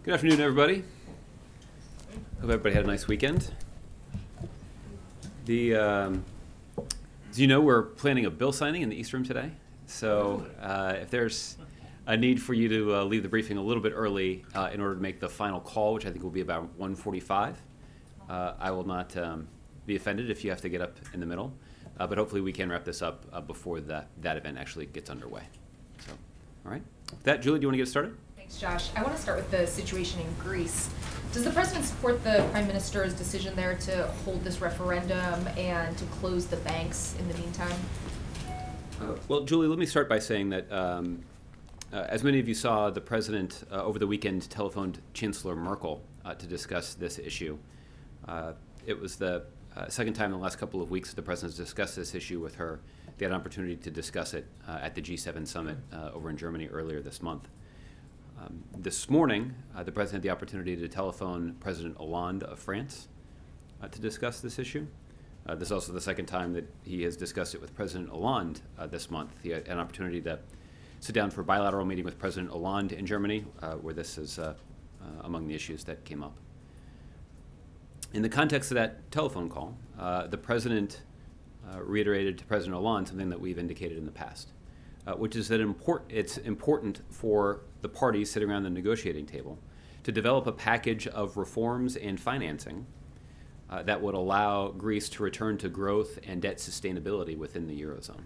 Good afternoon, everybody. Hope everybody had a nice weekend. As you know, we're planning a bill signing in the East Room today. So if there's a need for you to leave the briefing a little bit early in order to make the final call, which I think will be about 1:45, I will not be offended if you have to get up in the middle. But hopefully we can wrap this up before that event actually gets underway. So, all right. With that, Julie, do you want to get started? Thanks, Josh. I want to start with the situation in Greece. Does the president support the prime minister's decision there to hold this referendum and to close the banks in the meantime? Well, Julie, let me start by saying that as many of you saw, the president over the weekend telephoned Chancellor Merkel to discuss this issue. It was the second time in the last couple of weeks that the president has discussed this issue with her. They had an opportunity to discuss it at the G7 summit over in Germany earlier this month. This morning, the president had the opportunity to telephone President Hollande of France to discuss this issue. This is also the second time that he has discussed it with President Hollande this month. He had an opportunity to sit down for a bilateral meeting with President Hollande in Germany, where this is among the issues that came up. In the context of that telephone call, the president reiterated to President Hollande something that we've indicated in the past, which is that it's important for the parties sitting around the negotiating table to develop a package of reforms and financing that would allow Greece to return to growth and debt sustainability within the Eurozone.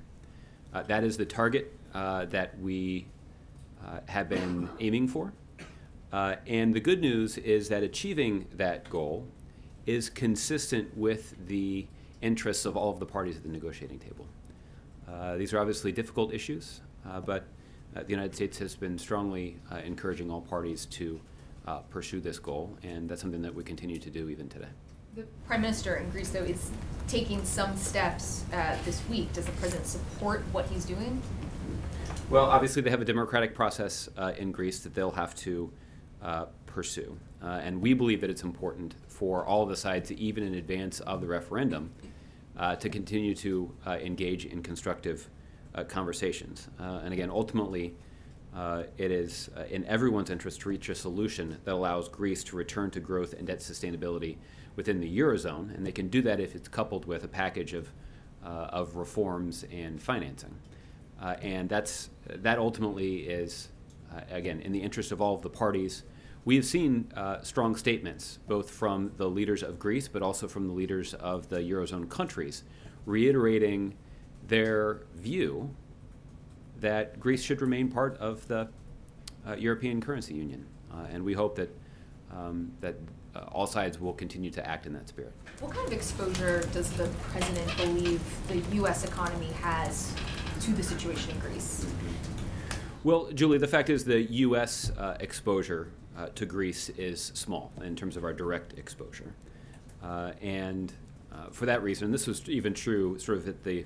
That is the target that we have been aiming for. And the good news is that achieving that goal is consistent with the interests of all of the parties at the negotiating table. These are obviously difficult issues, but the United States has been strongly encouraging all parties to pursue this goal, and that's something that we continue to do even today. The prime minister in Greece, though, is taking some steps this week. Does the president support what he's doing? Well, obviously they have a democratic process in Greece that they'll have to pursue, and we believe that it's important for all of the sides, even in advance of the referendum, to continue to engage in constructive conversations. And again, ultimately, it is in everyone's interest to reach a solution that allows Greece to return to growth and debt sustainability within the Eurozone, and they can do that if it's coupled with a package of reforms and financing. And that ultimately is, again, in the interest of all of the parties. We have seen strong statements, both from the leaders of Greece, but also from the leaders of the Eurozone countries, reiterating their view that Greece should remain part of the European Currency Union. And we hope that all sides will continue to act in that spirit. What kind of exposure does the president believe the U.S. economy has to the situation in Greece? Well, Julie, the fact is the U.S. Exposure to Greece is small in terms of our direct exposure. And for that reason, and this was even true sort of at the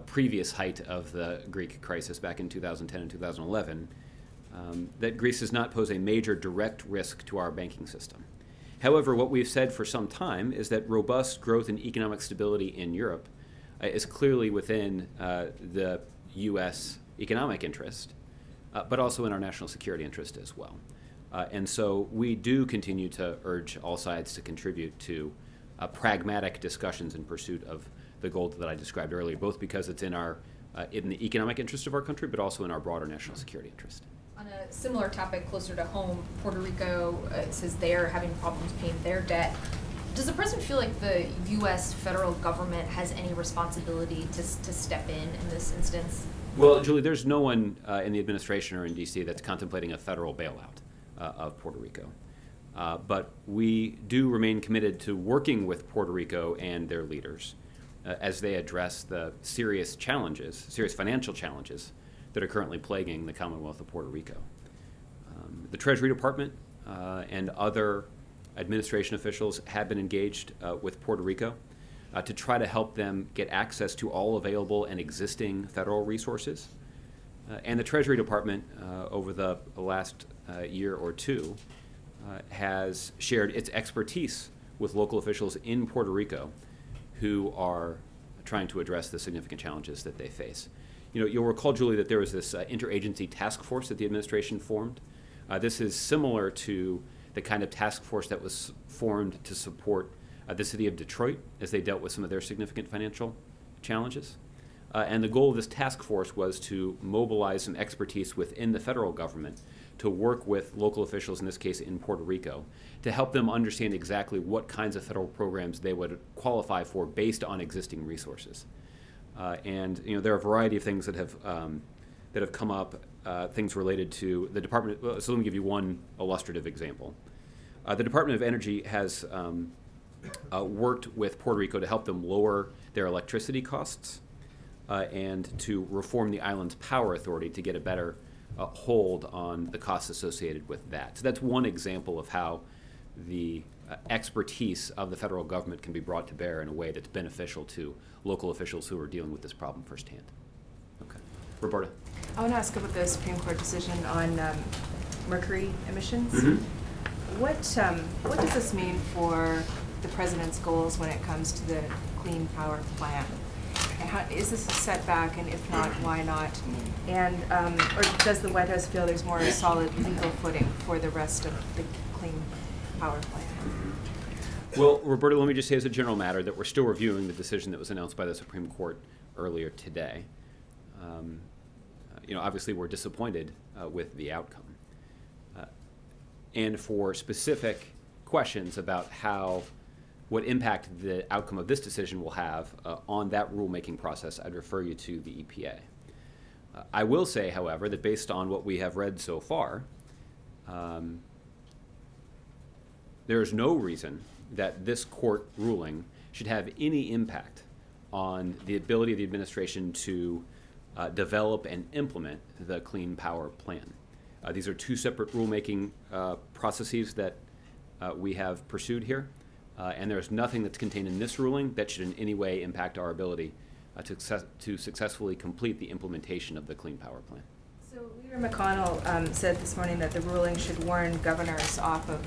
previous height of the Greek crisis back in 2010 and 2011, that Greece does not pose a major direct risk to our banking system. However, what we've said for some time is that robust growth and economic stability in Europe is clearly within the U.S. economic interest, but also in our national security interest as well. And so we do continue to urge all sides to contribute to pragmatic discussions in pursuit of the goal that I described earlier, both because it's in the economic interest of our country, but also in our broader national security interest. On a similar topic closer to home, Puerto Rico says they're having problems paying their debt. Does the president feel like the U.S. federal government has any responsibility to step in this instance? Well, Julie, there's no one in the administration or in D.C. that's contemplating a federal bailout of Puerto Rico. But we do remain committed to working with Puerto Rico and their leaders as they address the serious financial challenges that are currently plaguing the Commonwealth of Puerto Rico. The Treasury Department and other administration officials have been engaged with Puerto Rico to try to help them get access to all available and existing federal resources. And the Treasury Department, over the last year or two, has shared its expertise with local officials in Puerto Rico who are trying to address the significant challenges that they face. You'll recall, Julie, that there was this interagency task force that the administration formed This is similar to the kind of task force that was formed to support the city of Detroit as they dealt with some of their significant financial challenges. And the goal of this task force was to mobilize some expertise within the federal government to work with local officials, in this case in Puerto Rico, to help them understand exactly what kinds of federal programs they would qualify for based on existing resources. And there are a variety of things that have come up, things related to the Department. So let me give you one illustrative example. The Department of Energy has worked with Puerto Rico to help them lower their electricity costs and to reform the island's power authority to get a better hold on the costs associated with that. So that's one example of how the expertise of the federal government can be brought to bear in a way that's beneficial to local officials who are dealing with this problem firsthand. Okay. Roberta. I want to ask about the Supreme Court decision on mercury emissions. Mm-hmm. What does this mean for the president's goals when it comes to the Clean Power Plan? Is this a setback, and if not, why not? And or does the White House feel there's more solid legal footing for the rest of the Clean Power Plan? Well, Roberta, let me just say as a general matter that we're still reviewing the decision that was announced by the Supreme Court earlier today. Obviously we're disappointed with the outcome. And for specific questions about what impact the outcome of this decision will have on that rulemaking process, I'd refer you to the EPA. I will say, however, that based on what we have read so far, there is no reason that this court ruling should have any impact on the ability of the administration to develop and implement the Clean Power Plan. These are two separate rulemaking processes that we have pursued here. And there's nothing that's contained in this ruling that should in any way impact our ability to successfully complete the implementation of the Clean Power Plan. So Leader McConnell said this morning that the ruling should warn governors off of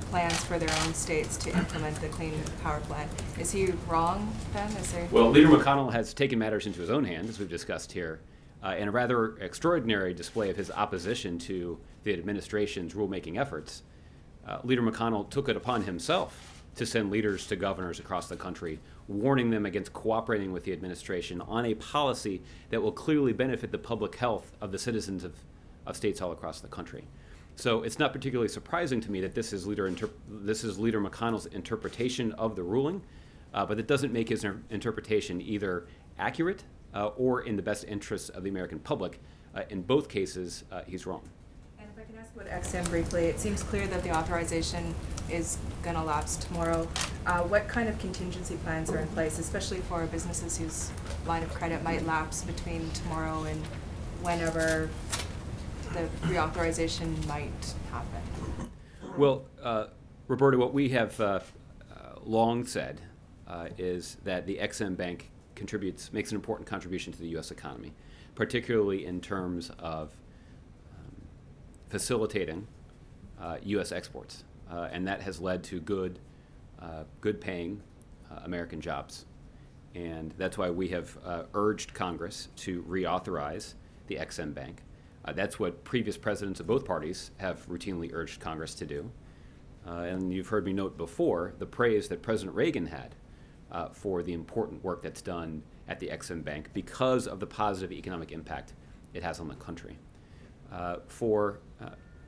plans for their own states to implement the Clean Power Plan. Is he wrong then? Well, Leader McConnell has taken matters into his own hands, as we've discussed here, in a rather extraordinary display of his opposition to the administration's rulemaking efforts. Leader McConnell took it upon himself to send leaders to governors across the country, warning them against cooperating with the administration on a policy that will clearly benefit the public health of the citizens of states all across the country. So it's not particularly surprising to me that this is Leader McConnell's interpretation of the ruling, but it doesn't make his interpretation either accurate or in the best interests of the American public. In both cases, he's wrong. If I can ask about XM briefly, it seems clear that the authorization is going to lapse tomorrow. What kind of contingency plans are in place, especially for businesses whose line of credit might lapse between tomorrow and whenever the reauthorization might happen? Well, Roberta, what we have long said is that the XM Bank makes an important contribution to the U.S. economy, particularly in terms of facilitating U.S. exports, and that has led to good-paying American jobs. And that's why we have urged Congress to reauthorize the XM Bank. That's what previous presidents of both parties have routinely urged Congress to do. And you've heard me note before the praise that President Reagan had for the important work that's done at the XM Bank because of the positive economic impact it has on the country. For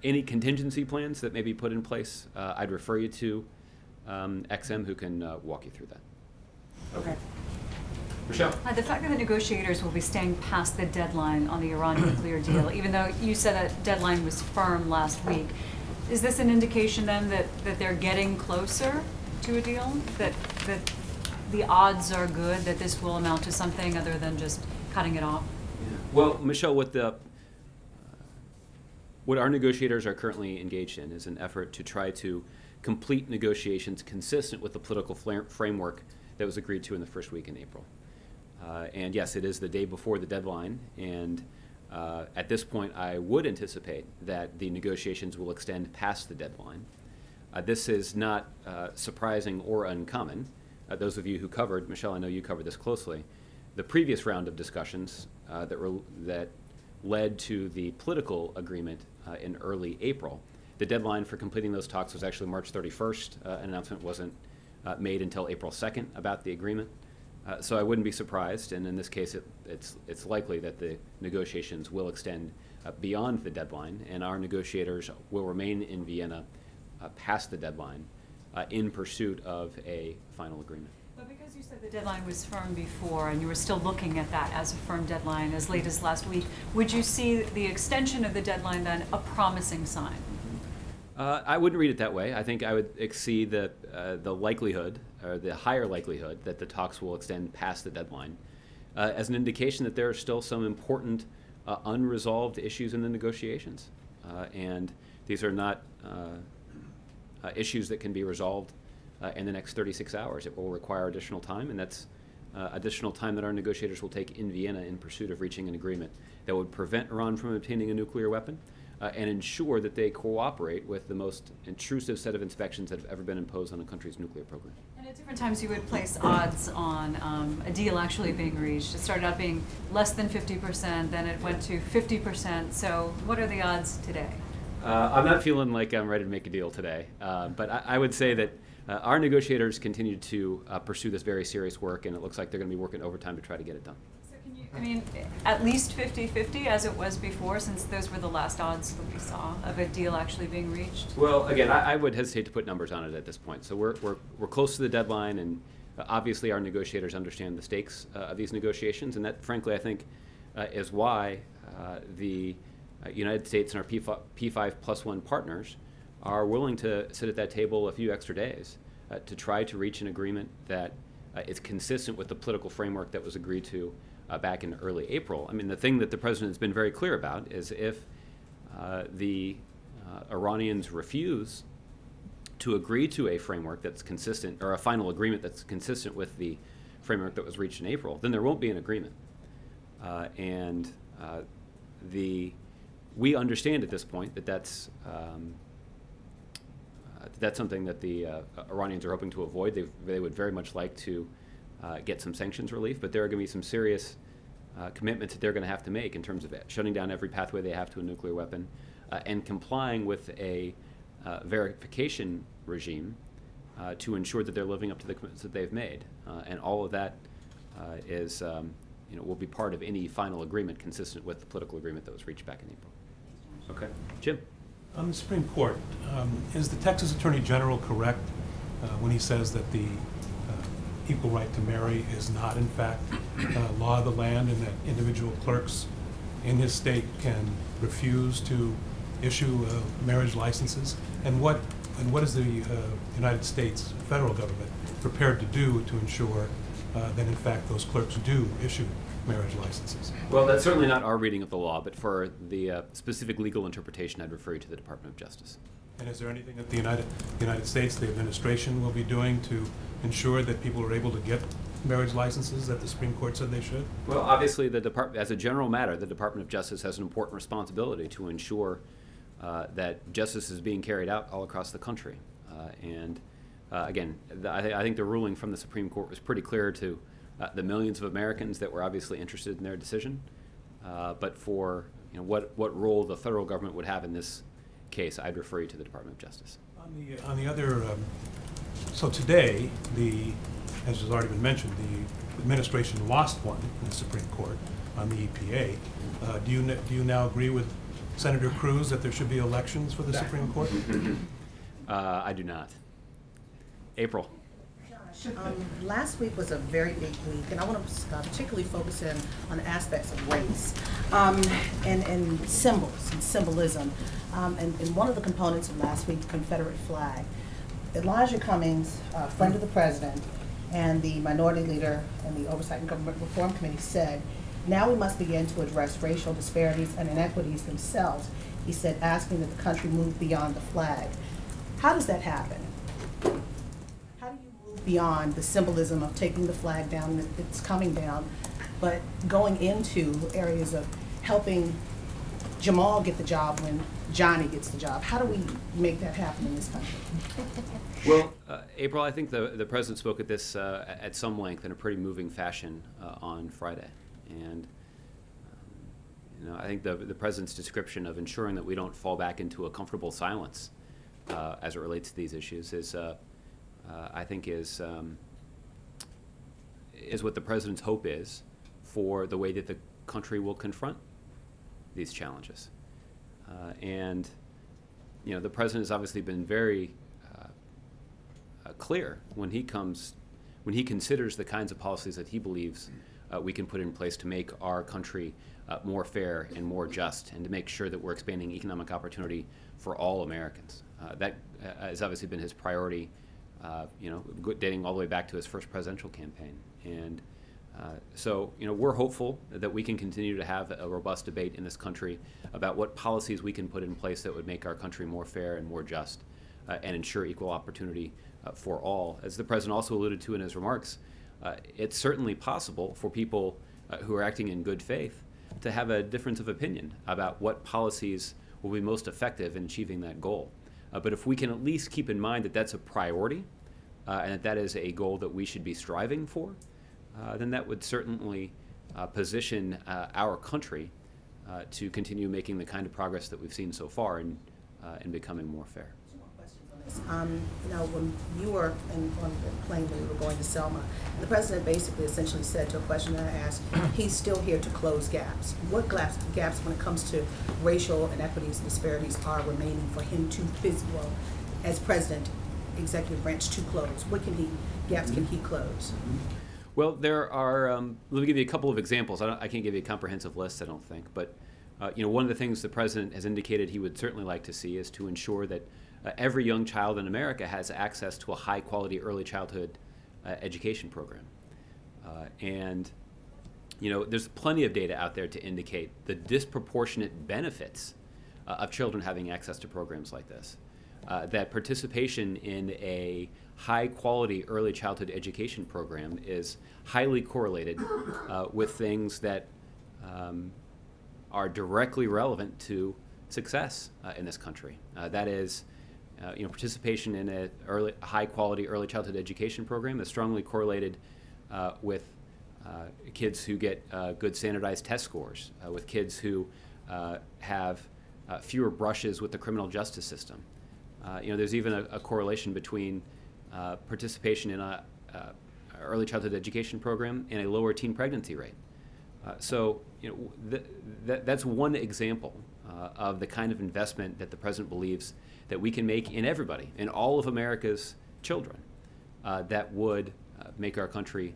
any contingency plans that may be put in place, I'd refer you to XM, who can walk you through that. Okay. Michelle. The fact that the negotiators will be staying past the deadline on the Iran nuclear deal, even though you said that deadline was firm last week, is this an indication then that they're getting closer to a deal? That the odds are good that this will amount to something other than just cutting it off? Yeah. Well, Michelle, what our negotiators are currently engaged in is an effort to try to complete negotiations consistent with the political framework that was agreed to in the first week in April. And yes, it is the day before the deadline, and at this point I would anticipate that the negotiations will extend past the deadline. This is not surprising or uncommon. Those of you who covered, Michelle, I know you covered this closely, the previous round of discussions that led to the political agreement in early April. The deadline for completing those talks was actually March 31st. An announcement wasn't made until April 2nd about the agreement. So I wouldn't be surprised, and in this case it's likely that the negotiations will extend beyond the deadline, and our negotiators will remain in Vienna past the deadline in pursuit of a final agreement. But because you said the deadline was firm before and you were still looking at that as a firm deadline as late as last week, would you see the extension of the deadline then a promising sign? I wouldn't read it that way. I think I would see the likelihood, or the higher likelihood, that the talks will extend past the deadline as an indication that there are still some important unresolved issues in the negotiations. And these are not issues that can be resolved in the next 36 hours. It will require additional time, and that's additional time that our negotiators will take in Vienna in pursuit of reaching an agreement that would prevent Iran from obtaining a nuclear weapon and ensure that they cooperate with the most intrusive set of inspections that have ever been imposed on a country's nuclear program. And at different times you would place odds on a deal actually being reached. It started out being less than 50%, then it went to 50%. So what are the odds today? I'm not feeling like I'm ready to make a deal today, but I would say that our negotiators continue to pursue this very serious work, and it looks like they're going to be working overtime to try to get it done. So can you, I mean, at least 50-50 as it was before, since those were the last odds that we saw of a deal actually being reached? Well, again, I would hesitate to put numbers on it at this point. So we're close to the deadline, and obviously our negotiators understand the stakes of these negotiations, and that, frankly, I think is why the United States and our P5+1 partners are willing to sit at that table a few extra days to try to reach an agreement that is consistent with the political framework that was agreed to back in early April. I mean, the thing that the president has been very clear about is if the Iranians refuse to agree to a framework that's consistent, or a final agreement that's consistent with the framework that was reached in April, then there won't be an agreement. We understand at this point that that's something that the Iranians are hoping to avoid. They would very much like to get some sanctions relief, but there are going to be some serious commitments that they're going to have to make in terms of shutting down every pathway they have to a nuclear weapon and complying with a verification regime to ensure that they're living up to the commitments that they've made. And all of that will be part of any final agreement consistent with the political agreement that was reached back in April. Okay. Jim? On the Supreme Court, is the Texas Attorney General correct when he says that the equal right to marry is not, in fact, law of the land, and that individual clerks in his state can refuse to issue marriage licenses? And what is the United States federal government prepared to do to ensure that, in fact, those clerks do issue marriage licenses? Well, that's certainly not our reading of the law, but for the specific legal interpretation, I'd refer you to the Department of Justice. And is there anything that the United States, the administration, will be doing to ensure that people are able to get marriage licenses that the Supreme Court said they should? Well, obviously, as a general matter, the Department of Justice has an important responsibility to ensure that justice is being carried out all across the country. Again, I think the ruling from the Supreme Court was pretty clear to the millions of Americans that were obviously interested in their decision. But for what role the federal government would have in this case, I'd refer you to the Department of Justice. On the other, so today, as has already been mentioned, the administration lost one in the Supreme Court on the EPA. Do you now agree with Senator Cruz that there should be elections for the Supreme Court? I do not. April. Last week was a very big week, and I want to particularly focus in on aspects of race and symbols and symbolism. And one of the components of last week, the Confederate flag. Elijah Cummings, friend of the president, and the minority leader in the Oversight and Government Reform Committee said, now we must begin to address racial disparities and inequities themselves. He said, asking that the country move beyond the flag. How does that happen? How do you move beyond the symbolism of taking the flag down, it's coming down, but going into areas of helping Jamal get the job when Johnny gets the job? How do we make that happen in this country? Well, April, I think the president spoke at this at some length in a pretty moving fashion on Friday. And I think the president's description of ensuring that we don't fall back into a comfortable silence as it relates to these issues is, I think, is what the president's hope is for the way that the country will confront these challenges. And the president has obviously been very clear when he considers the kinds of policies that he believes we can put in place to make our country more fair and more just, and to make sure that we're expanding economic opportunity for all Americans. That has obviously been his priority, dating all the way back to his first presidential campaign. And so, we're hopeful that we can continue to have a robust debate in this country about what policies we can put in place that would make our country more fair and more just, and ensure equal opportunity for all. As the president also alluded to in his remarks, it's certainly possible for people who are acting in good faith to have a difference of opinion about what policies will be most effective in achieving that goal. But if we can at least keep in mind that that's a priority and that is a goal that we should be striving for, then that would certainly position our country to continue making the kind of progress that we've seen so far in becoming more fair. When you were on the plane when we were going to Selma, the president basically essentially said to a question that I asked, he's still here to close gaps. What gaps when it comes to racial inequities and disparities are remaining for him to as president, executive branch, to close? What gaps can he close? Well, there are, let me give you a couple of examples. I can't give you a comprehensive list, I don't think, but one of the things the president has indicated he would certainly like to see is to ensure that every young child in America has access to a high-quality early childhood education program. And there's plenty of data out there to indicate the disproportionate benefits of children having access to programs like this. That participation in a high-quality early childhood education program is highly correlated with things that are directly relevant to success in this country. That is, participation in a high-quality early childhood education program is strongly correlated with kids who get good standardized test scores, with kids who have fewer brushes with the criminal justice system. There's even a correlation between participation in a early childhood education program and a lower teen pregnancy rate. So that's one example of the kind of investment that the president believes that we can make in everybody, in all of America's children, that would make our country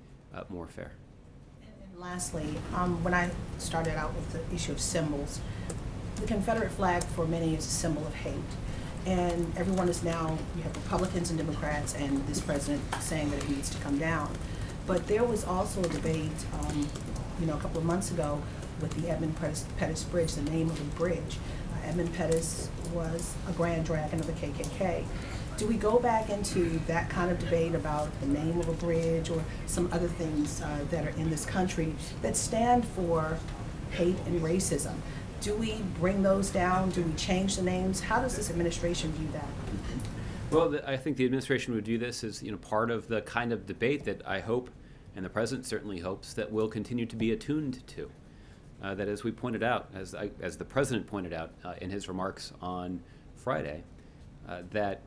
more fair. And lastly, when I started out with the issue of symbols, the Confederate flag for many is a symbol of hate. And everyone is now, you have Republicans and Democrats and this president saying that it needs to come down. But there was also a debate, a couple of months ago with the Edmund Pettus Bridge, the name of the bridge. Edmund Pettus was a grand dragon of the KKK. Do we go back into that kind of debate about the name of a bridge or some other things that are in this country that stand for hate and racism? Do we bring those down? Do we change the names? How does this administration view that? Well, I think the administration would view this as part of the kind of debate that I hope, and the president certainly hopes, that we'll continue to be attuned to. That, as we pointed out, as the president pointed out in his remarks on Friday, that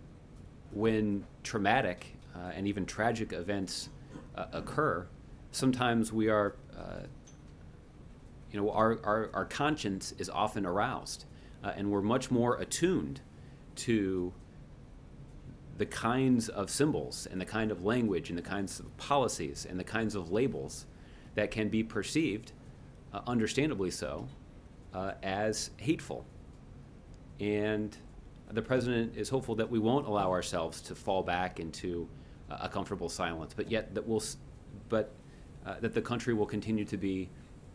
when traumatic and even tragic events occur, sometimes we are, our conscience is often aroused, and we're much more attuned to the kinds of symbols and the kind of language and the kinds of policies and the kinds of labels that can be perceived, understandably so, as hateful. And the president is hopeful that we won't allow ourselves to fall back into a comfortable silence, but yet that that the country will continue to be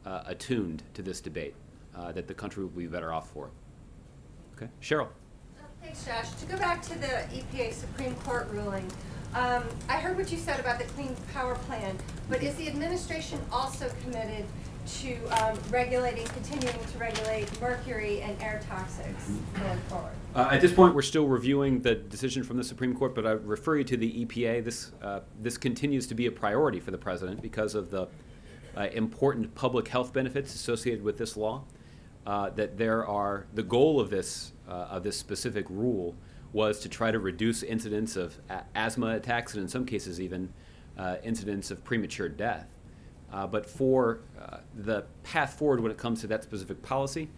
attuned to this debate, that the country will be better off for it. Okay, Cheryl. Thanks, Josh. To go back to the EPA Supreme Court ruling, I heard what you said about the Clean Power Plan, but is the administration also committed to continuing to regulate mercury and air toxics going forward? At this point, we're still reviewing the decision from the Supreme Court, but I refer you to the EPA. This continues to be a priority for the president because of the important public health benefits associated with this law. that the goal of this specific rule was to try to reduce incidents of asthma attacks and in some cases even incidents of premature death. But for the path forward when it comes to that specific policy,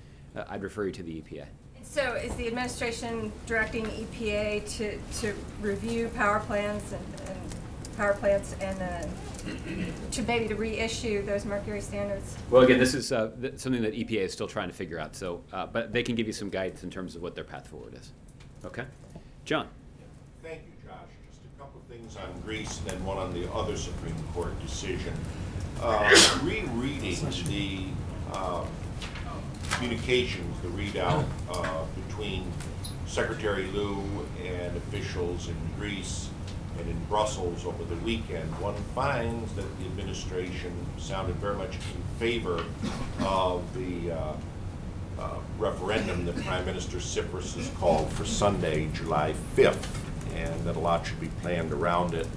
I'd refer you to the EPA. So is the administration directing EPA to review power plants and to maybe to reissue those mercury standards? Well, again, this is something that EPA is still trying to figure out. So, but they can give you some guidance in terms of what their path forward is. Okay, John. Thank you, Josh. Just a couple of things on Greece and then one on the other Supreme Court decision. Rereading the communications, the readout between Secretary Liu and officials in Greece and in Brussels over the weekend, one finds that the administration sounded very much in favor of the referendum that Prime Minister Tsipras has called for Sunday, July 5th, and that a lot should be planned around it.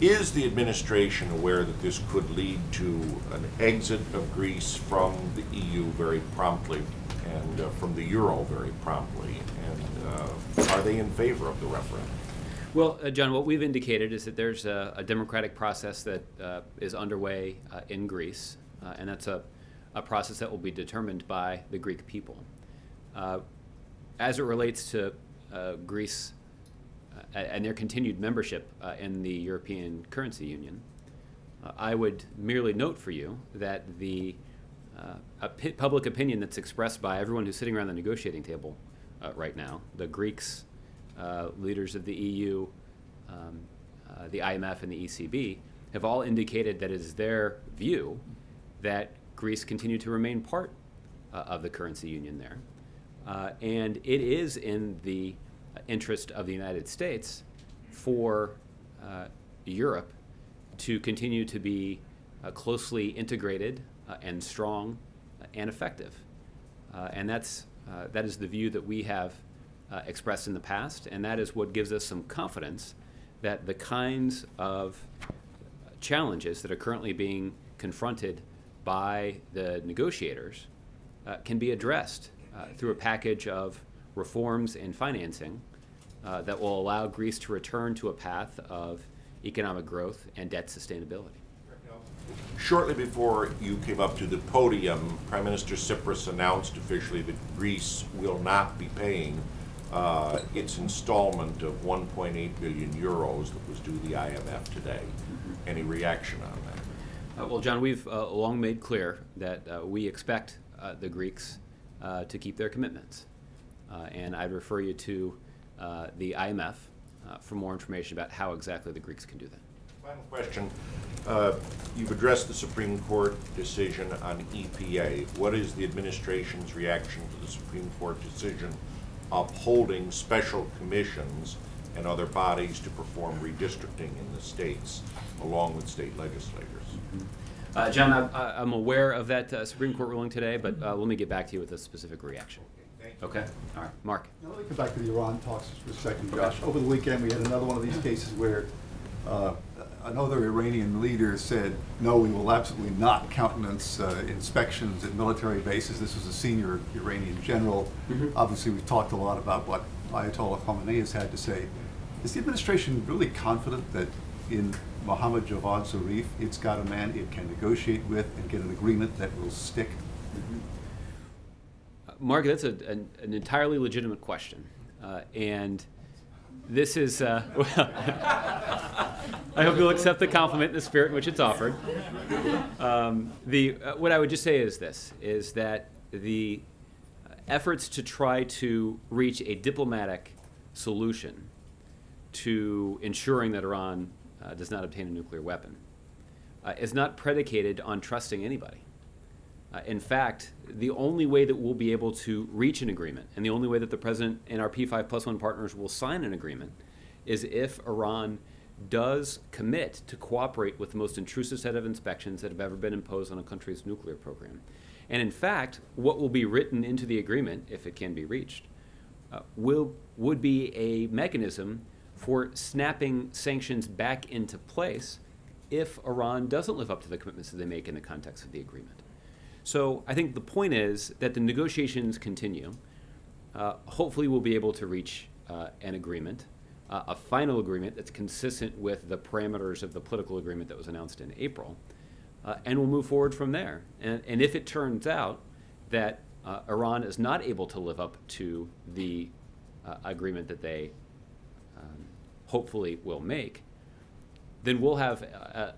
Is the administration aware that this could lead to an exit of Greece from the EU very promptly and from the euro very promptly? And are they in favor of the referendum? Well, John, what we've indicated is that there's a democratic process that is underway in Greece, and that's a process that will be determined by the Greek people. As it relates to Greece and their continued membership in the European Currency Union, I would merely note for you that the public opinion that's expressed by everyone who's sitting around the negotiating table right now, the Greeks, leaders of the EU, the IMF, and the ECB, have all indicated that it is their view that Greece continue to remain part of the currency union there. And it is in the interest of the United States for Europe to continue to be closely integrated and strong and effective. And that is the view that we have expressed in the past, and that is what gives us some confidence that the kinds of challenges that are currently being confronted by the negotiators can be addressed through a package of reforms and financing that will allow Greece to return to a path of economic growth and debt sustainability. Shortly before you came up to the podium, Prime Minister Tsipras announced officially that Greece will not be paying its installment of 1.8 billion euros that was due the IMF today. Any reaction on that? Well, John, we've long made clear that we expect the Greeks to keep their commitments. And I'd refer you to the IMF for more information about how exactly the Greeks can do that. Final question. You've addressed the Supreme Court decision on EPA. What is the administration's reaction to the Supreme Court decision upholding special commissions and other bodies to perform redistricting in the states, along with state legislators? John, I'm aware of that Supreme Court ruling today, but let me get back to you with a specific reaction. Okay? All right. Mark. Now let me come back to the Iran talks for a second, Josh. Over the weekend, we had another one of these cases where another Iranian leader said, no, we will absolutely not countenance inspections at military bases. This was a senior Iranian general. Obviously, we've talked a lot about what Ayatollah Khamenei has had to say. Is the administration really confident that in Mohammad Javad Zarif, it's got a man it can negotiate with and get an agreement that will stick? Mark, that's an entirely legitimate question. And this is, well, I hope you'll accept the compliment in the spirit in which it's offered. What I would just say is this, is that the efforts to try to reach a diplomatic solution to ensuring that Iran does not obtain a nuclear weapon is not predicated on trusting anybody. In fact, the only way that we'll be able to reach an agreement, and the only way that the President and our P5+1 partners will sign an agreement, is if Iran does commit to cooperate with the most intrusive set of inspections that have ever been imposed on a country's nuclear program. And in fact, what will be written into the agreement, if it can be reached, would be a mechanism for snapping sanctions back into place if Iran doesn't live up to the commitments that they make in the context of the agreement. So I think the point is that the negotiations continue. Hopefully we'll be able to reach an agreement, a final agreement that's consistent with the parameters of the political agreement that was announced in April, and we'll move forward from there. And if it turns out that Iran is not able to live up to the agreement that they hopefully will make, then we'll have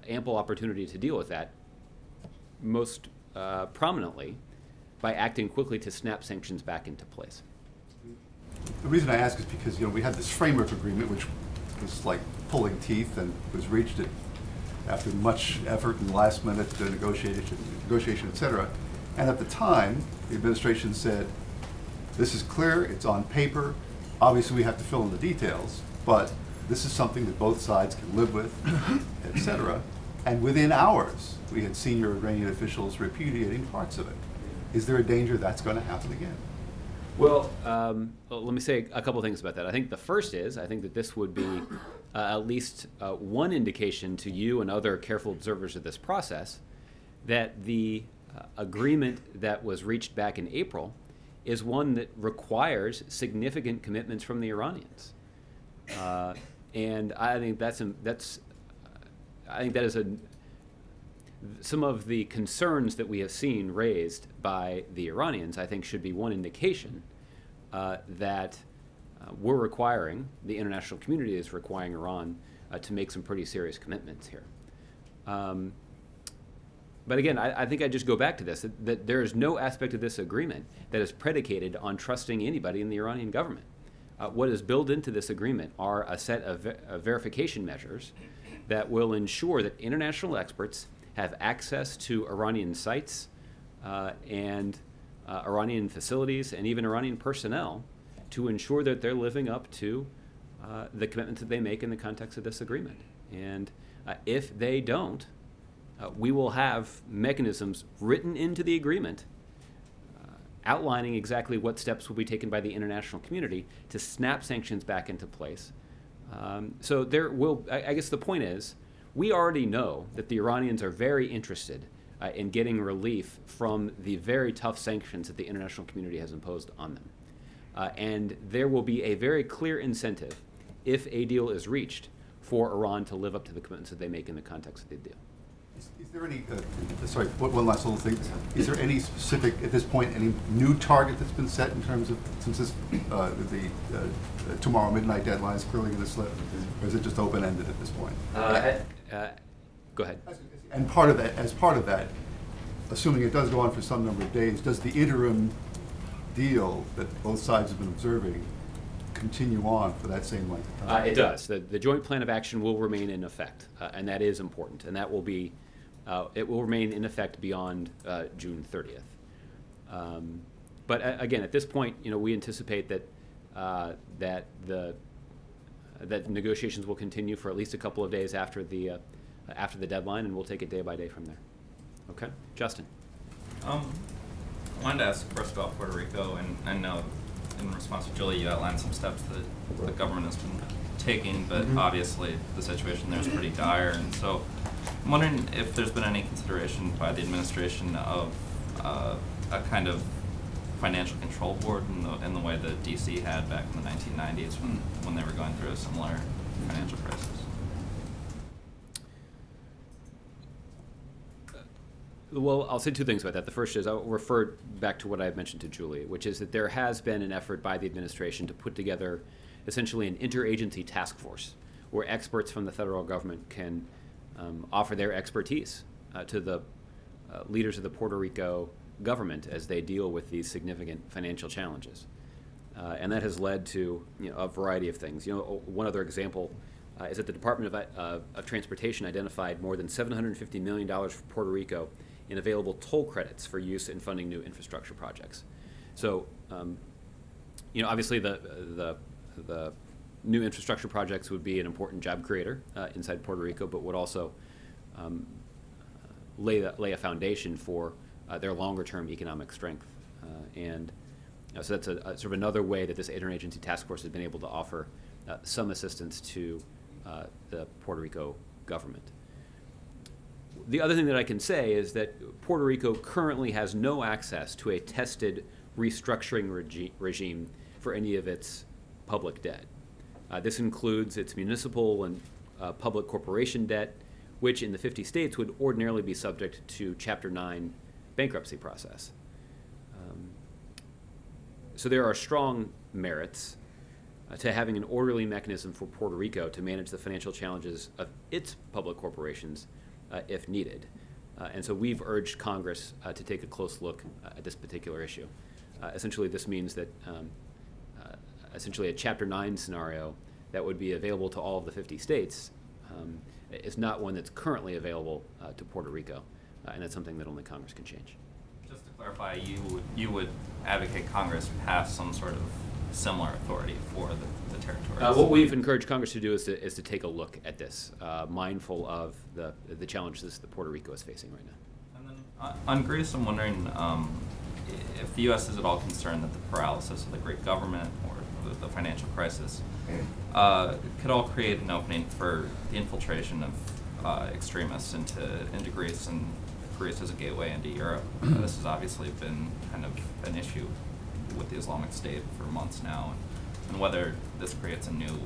ample opportunity to deal with that, most prominently by acting quickly to snap sanctions back into place. The reason I ask is because, we had this framework agreement, which was like pulling teeth and was reached after much effort and last-minute negotiation, et cetera. And at the time, the administration said, this is clear, it's on paper, obviously we have to fill in the details, but this is something that both sides can live with, et cetera. And within hours, we had senior Iranian officials repudiating parts of it. Is there a danger that's going to happen again? Well, let me say a couple things about that. I think the first is, I think that this would be at least one indication to you and other careful observers of this process that the agreement that was reached back in April is one that requires significant commitments from the Iranians. And I think that is some of the concerns that we have seen raised by the Iranians, I think, should be one indication that we're requiring, the international community is requiring Iran to make some pretty serious commitments here. But again, I think I just go back to this, that there is no aspect of this agreement that is predicated on trusting anybody in the Iranian government. What is built into this agreement are a set of verification measures that will ensure that international experts have access to Iranian sites and Iranian facilities and even Iranian personnel to ensure that they're living up to the commitments that they make in the context of this agreement. And if they don't, we will have mechanisms written into the agreement outlining exactly what steps will be taken by the international community to snap sanctions back into place. So there will, I guess the point is, we already know that the Iranians are very interested in getting relief from the very tough sanctions that the international community has imposed on them. And there will be a very clear incentive, if a deal is reached, for Iran to live up to the commitments that they make in the context of the deal. Is there any, sorry, one last little thing. Is there any specific, at this point, any new target that's been set in terms of, since this, tomorrow midnight deadline is clearly going to slip, or is it just open-ended at this point? Go ahead. And part of that, as part of that, assuming it does go on for some number of days, does the interim deal that both sides have been observing continue on for that same length of time? It does. The joint plan of action will remain in effect, and that is important, and that will be, it will remain in effect beyond June 30th. But again, at this point, we anticipate that that negotiations will continue for at least a couple of days after the deadline, and we'll take it day by day from there. Okay, Justin. I wanted to ask first about Puerto Rico, and I know in response to Julie, you outlined some steps that the government has been taking, but obviously the situation there is pretty dire, and so I'm wondering if there's been any consideration by the administration of a kind of financial control board in the way that DC had back in the 1990s when they were going through a similar financial crisis. Well, I'll say two things about that. The first is I'll refer back to what I mentioned to Julie, which is that there has been an effort by the administration to put together essentially an interagency task force where experts from the federal government can offer their expertise to the leaders of the Puerto Rico government as they deal with these significant financial challenges. And that has led to a variety of things. One other example is that the Department of Transportation identified more than $750 million for Puerto Rico in available toll credits for use in funding new infrastructure projects. So, obviously the new infrastructure projects would be an important job creator inside Puerto Rico, but would also lay a foundation for their longer-term economic strength. So that's sort of another way that this interagency task force has been able to offer some assistance to the Puerto Rico government. The other thing that I can say is that Puerto Rico currently has no access to a tested restructuring regime for any of its public debt. This includes its municipal and public corporation debt, which in the 50 states would ordinarily be subject to Chapter 9 bankruptcy process. So there are strong merits to having an orderly mechanism for Puerto Rico to manage the financial challenges of its public corporations if needed. And so we've urged Congress to take a close look at this particular issue. Essentially, this means that essentially a Chapter 9 scenario that would be available to all of the 50 states is not one that's currently available to Puerto Rico, and it's something that only Congress can change. Just to clarify, you would advocate Congress pass some sort of similar authority for the territories? What we've encouraged Congress to do is to take a look at this, mindful of the challenges that Puerto Rico is facing right now. And then on Greece, I'm wondering if the U.S. is at all concerned that the paralysis of the Greek government or the financial crisis could all create an opening for the infiltration of extremists into Greece, and Greece as a gateway into Europe. This has obviously been kind of an issue with the Islamic State for months now, and whether this creates a new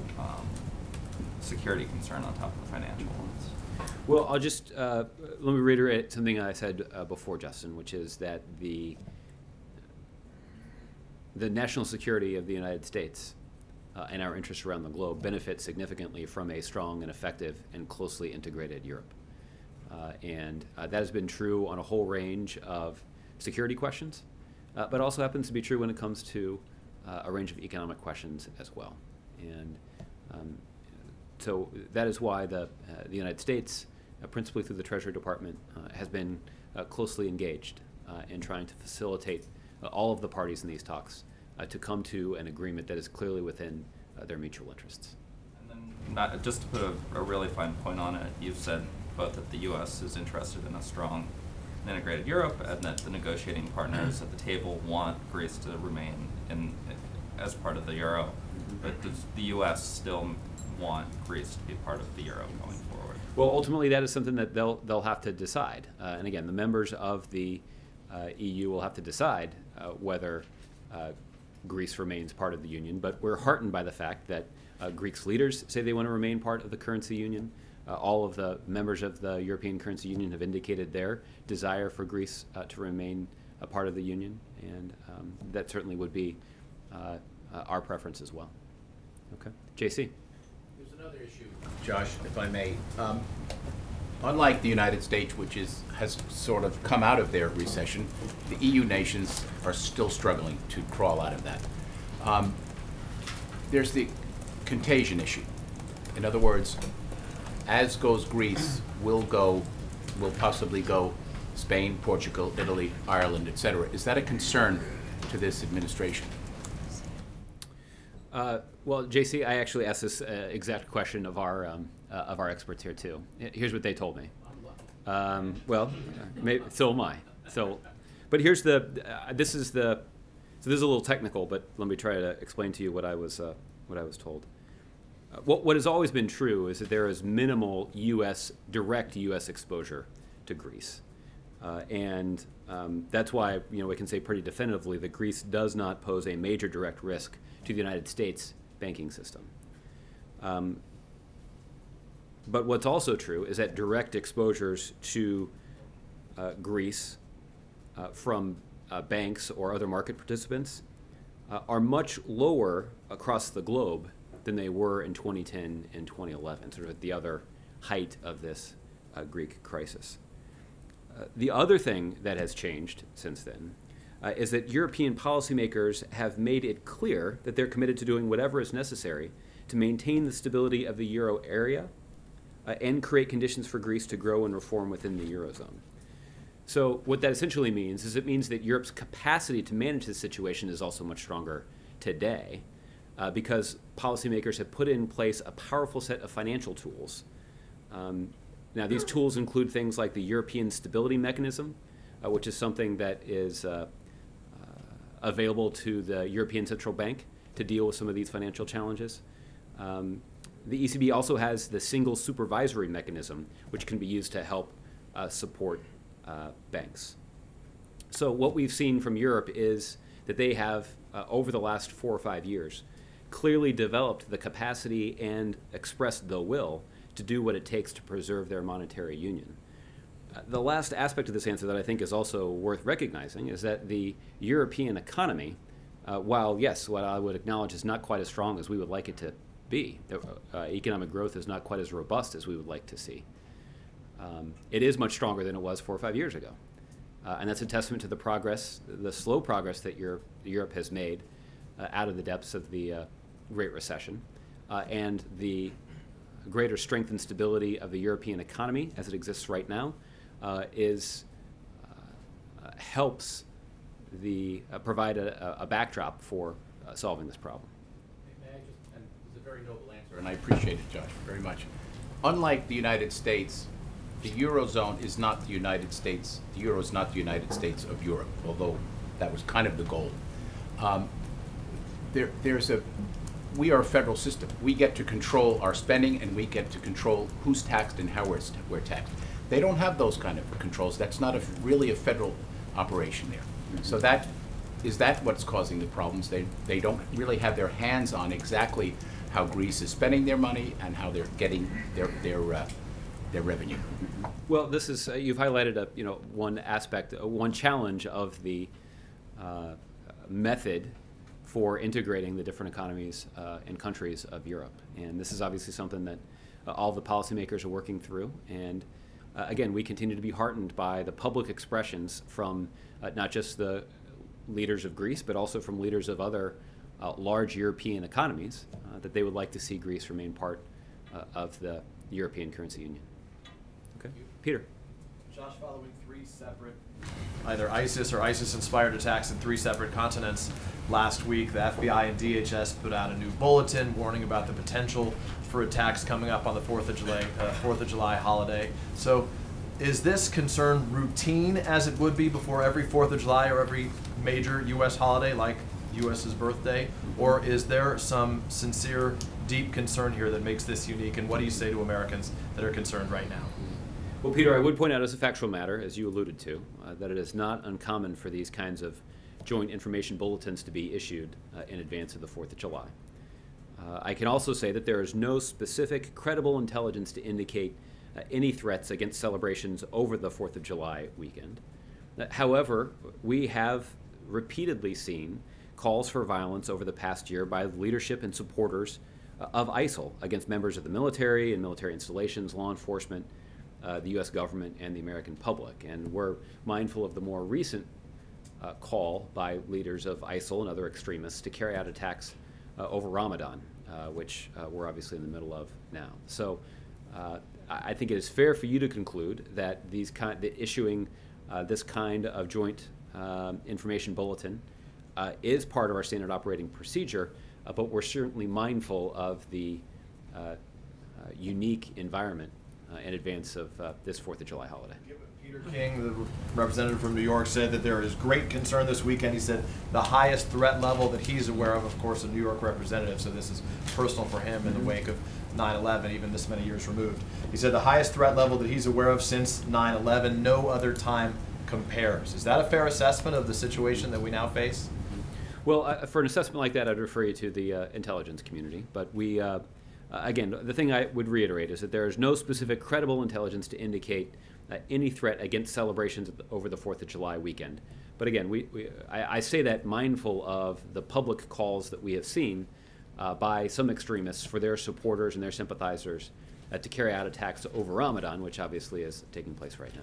security concern on top of the financial ones. Well, I'll just let me reiterate something I said before, Justin, which is that the national security of the United States and our interests around the globe benefit significantly from a strong and effective and closely integrated Europe. And that has been true on a whole range of security questions, but also happens to be true when it comes to a range of economic questions as well. And so that is why the United States, principally through the Treasury Department, has been closely engaged in trying to facilitate all of the parties in these talks to come to an agreement that is clearly within their mutual interests. And then, just to put a really fine point on it, you've said both that the U.S. is interested in a strong and integrated Europe, and that the negotiating partners at the table want Greece to remain as part of the euro. But does the U.S. still want Greece to be part of the euro going forward? Well, ultimately, that is something that they'll have to decide. And again, the members of the EU will have to decide whether Greece remains part of the union. But we're heartened by the fact that Greek's leaders say they want to remain part of the currency union. All of the members of the European Currency Union have indicated their desire for Greece to remain a part of the union, and that certainly would be our preference as well. Okay, JC. There's another issue, Josh, if I may. Unlike the United States, which has sort of come out of their recession, the EU nations are still struggling to crawl out of that. There's the contagion issue. In other words, as goes Greece, will possibly go Spain, Portugal, Italy, Ireland, etc. Is that a concern to this administration? Well, JC, I actually asked this exact question of our experts here too. Here's what they told me. Well, maybe, so am I. But here's this is a little technical, but let me try to explain to you what I was told. What has always been true is that there is minimal direct U.S. exposure to Greece. And that's why we can say pretty definitively that Greece does not pose a major direct risk to the United States banking system. But what's also true is that direct exposures to Greece from banks or other market participants are much lower across the globe than they were in 2010 and 2011, sort of at the other height of this Greek crisis. The other thing that has changed since then is that European policymakers have made it clear that they're committed to doing whatever is necessary to maintain the stability of the euro area and create conditions for Greece to grow and reform within the eurozone. So what that essentially means is it means that Europe's capacity to manage this situation is also much stronger today because policymakers have put in place a powerful set of financial tools. Now, these tools include things like the European Stability Mechanism, which is something that is available to the European Central Bank to deal with some of these financial challenges. The ECB also has the Single Supervisory Mechanism, which can be used to help support banks. So what we've seen from Europe is that they have, over the last 4 or 5 years, clearly developed the capacity and expressed the will to do what it takes to preserve their monetary union. The last aspect of this answer that I think is also worth recognizing is that the European economy, while yes, what I would acknowledge is not quite as strong as we would like it to be, economic growth is not quite as robust as we would like to see. It is much stronger than it was 4 or 5 years ago. And that's a testament to the progress, the slow progress that Europe has made out of the depths of the Great Recession, and the greater strength and stability of the European economy as it exists right now helps provide a backdrop for solving this problem. May I just, and it's a very noble answer, and I appreciate it, Josh, very much. Unlike the United States, the Eurozone is not the United States. The Euro is not the United States of Europe, although that was kind of the goal. We are a federal system. We get to control our spending, and we get to control who's taxed and how we're taxed. They don't have those kind of controls. That's not really a federal operation there. Mm-hmm. So is that what's causing the problems? They don't really have their hands on exactly how Greece is spending their money and how they're getting their revenue. Well, this is you've highlighted one aspect, one challenge of the method for integrating the different economies and countries of Europe, and this is obviously something that all the policymakers are working through. And again, we continue to be heartened by the public expressions from not just the leaders of Greece, but also from leaders of other large European economies that they would like to see Greece remain part of the European Currency Union. Okay, Peter. Josh, following 3 separate either ISIS or ISIS-inspired attacks in 3 separate continents last week, the FBI and DHS put out a new bulletin warning about the potential for attacks coming up on the 4th of July holiday. So is this concern routine as it would be before every 4th of July or every major U.S. holiday like U.S.'s birthday? Or is there some sincere, deep concern here that makes this unique? And what do you say to Americans that are concerned right now? Well, Peter, I would point out as a factual matter, as you alluded to, that it is not uncommon for these kinds of joint information bulletins to be issued in advance of the 4th of July. I can also say that there is no specific credible intelligence to indicate any threats against celebrations over the 4th of July weekend. However, we have repeatedly seen calls for violence over the past year by leadership and supporters of ISIL against members of the military and military installations, law enforcement, the U.S. government, and the American public. And we're mindful of the more recent call by leaders of ISIL and other extremists to carry out attacks over Ramadan, which we're obviously in the middle of now. So I think it is fair for you to conclude that issuing this kind of joint information bulletin is part of our standard operating procedure, but we're certainly mindful of the unique environment in advance of this 4th of July holiday. Peter King, the representative from New York, said that there is great concern this weekend. He said the highest threat level that he's aware of course, a New York representative, so this is personal for him in the wake of 9/11, even this many years removed. He said the highest threat level that he's aware of since 9/11, no other time compares. Is that a fair assessment of the situation that we now face? Well, for an assessment like that, I'd refer you to the intelligence community, but we again, the thing I would reiterate is that there is no specific credible intelligence to indicate any threat against celebrations over the 4th of July weekend. But again, I say that mindful of the public calls that we have seen by some extremists for their supporters and their sympathizers to carry out attacks over Ramadan, which obviously is taking place right now.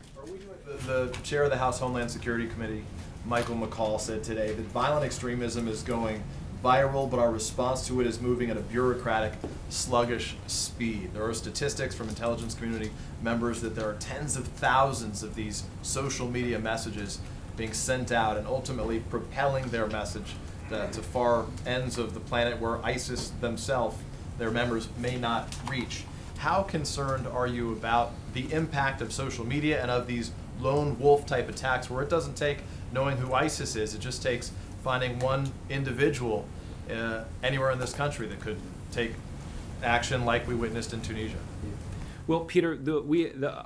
The chair of the House Homeland Security Committee, Michael McCall, said today that violent extremism is going viral, but our response to it is moving at a bureaucratic, sluggish speed. There are statistics from intelligence community members that there are tens of thousands of these social media messages being sent out and ultimately propelling their message to far ends of the planet where ISIS themselves, their members, may not reach. How concerned are you about the impact of social media and of these lone wolf type attacks where it doesn't take knowing who ISIS is, it just takes finding one individual anywhere in this country that could take action like we witnessed in Tunisia? Well, Peter,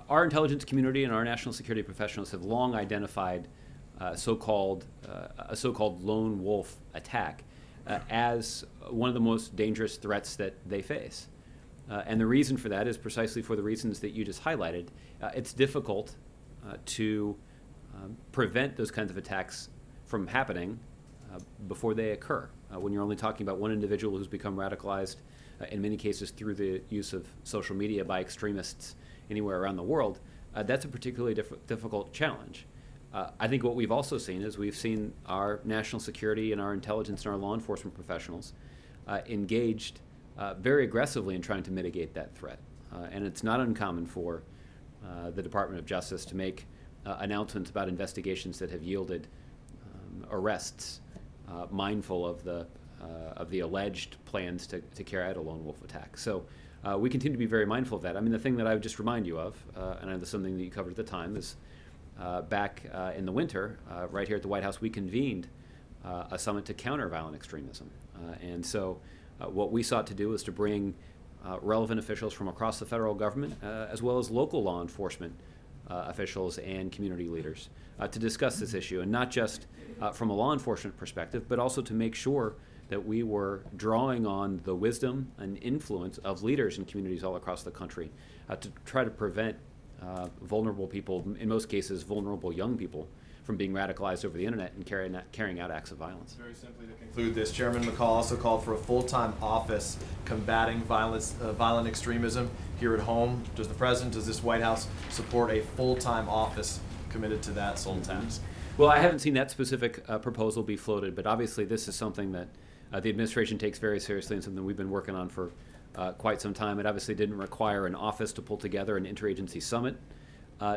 our intelligence community and our national security professionals have long identified a so-called lone wolf attack as one of the most dangerous threats that they face. And the reason for that is precisely for the reasons that you just highlighted. It's difficult to prevent those kinds of attacks from happening before they occur. When you're only talking about one individual who's become radicalized, in many cases through the use of social media by extremists anywhere around the world, that's a particularly difficult challenge. I think what we've also seen is we've seen our national security and our intelligence and our law enforcement professionals engaged very aggressively in trying to mitigate that threat. And it's not uncommon for the Department of Justice to make announcements about investigations that have yielded arrests, mindful of the alleged plans to carry out a lone wolf attack. So we continue to be very mindful of that. I mean, the thing that I would just remind you of, and I know something that you covered at the time, is back in the winter, right here at the White House, we convened a summit to counter violent extremism. And so what we sought to do was to bring relevant officials from across the federal government, as well as local law enforcement officials and community leaders to discuss this issue, and not just from a law enforcement perspective, but also to make sure that we were drawing on the wisdom and influence of leaders in communities all across the country to try to prevent vulnerable people, in most cases vulnerable young people, from being radicalized over the internet and carrying out acts of violence. Very simply to conclude this, Chairman McCall also called for a full-time office combating violent extremism here at home. Does the President, does this White House support a full-time office committed to that sole task? Well, I haven't seen that specific proposal be floated, but obviously this is something that the administration takes very seriously and something we've been working on for quite some time. It obviously didn't require an office to pull together an interagency summit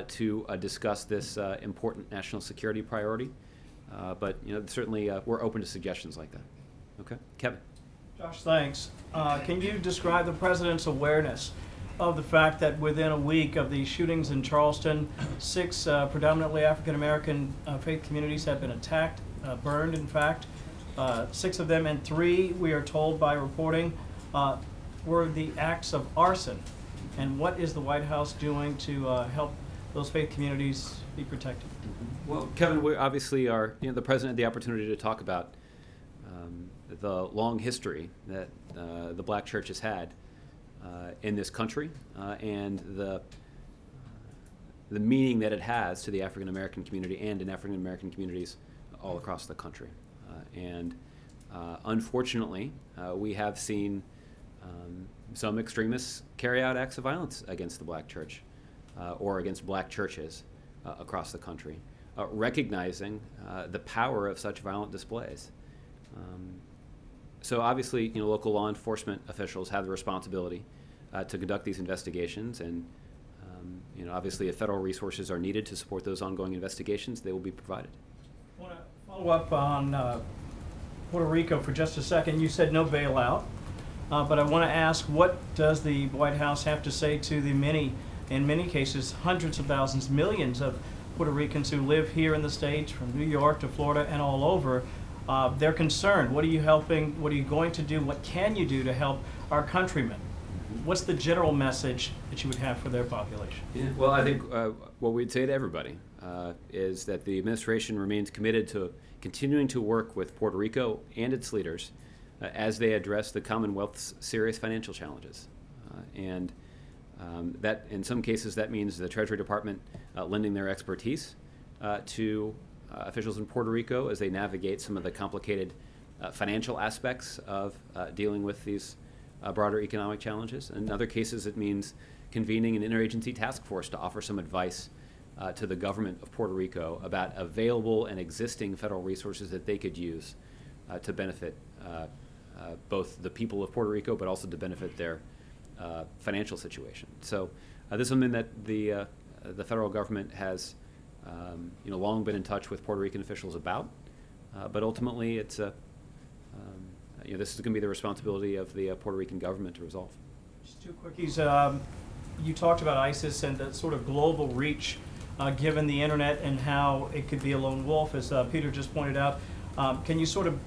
to discuss this important national security priority. But certainly we're open to suggestions like that. Okay, Kevin. Josh, thanks. Can you describe the President's awareness of the fact that within a week of the shootings in Charleston, 6 predominantly African-American faith communities have been attacked, burned in fact. 6 of them, and 3, we are told by reporting, were the acts of arson. And what is the White House doing to help those faith communities be protected? Well, Kevin, we obviously are, the President had the opportunity to talk about the long history that the Black church has had in this country and the meaning that it has to the African American community and in African American communities all across the country. Unfortunately, we have seen some extremists carry out acts of violence against the Black church or against Black churches across the country, recognizing the power of such violent displays. So obviously, local law enforcement officials have the responsibility to conduct these investigations, and obviously, if federal resources are needed to support those ongoing investigations, they will be provided. I want to follow up on Puerto Rico for just a second. You said no bailout, but I want to ask, what does the White House have to say to the in many cases, hundreds of thousands, millions of Puerto Ricans who live here in the States, from New York to Florida and all over? They're concerned. What are you helping? What are you going to do? What can you do to help our countrymen? What's the general message that you would have for their population? Yeah. Well, I think what we'd say to everybody is that the administration remains committed to continuing to work with Puerto Rico and its leaders as they address the Commonwealth's serious financial challenges. And that, in some cases, that means the Treasury Department lending their expertise to officials in Puerto Rico as they navigate some of the complicated financial aspects of dealing with these broader economic challenges. In other cases, it means convening an interagency task force to offer some advice to the government of Puerto Rico about available and existing federal resources that they could use to benefit both the people of Puerto Rico, but also to benefit their financial situation. So this is something that the federal government has long been in touch with Puerto Rican officials about, but ultimately it's this is going to be the responsibility of the Puerto Rican government to resolve. Just 2 quickies. You talked about ISIS and the sort of global reach given the internet and how it could be a lone wolf, as Peter just pointed out. Can you sort of,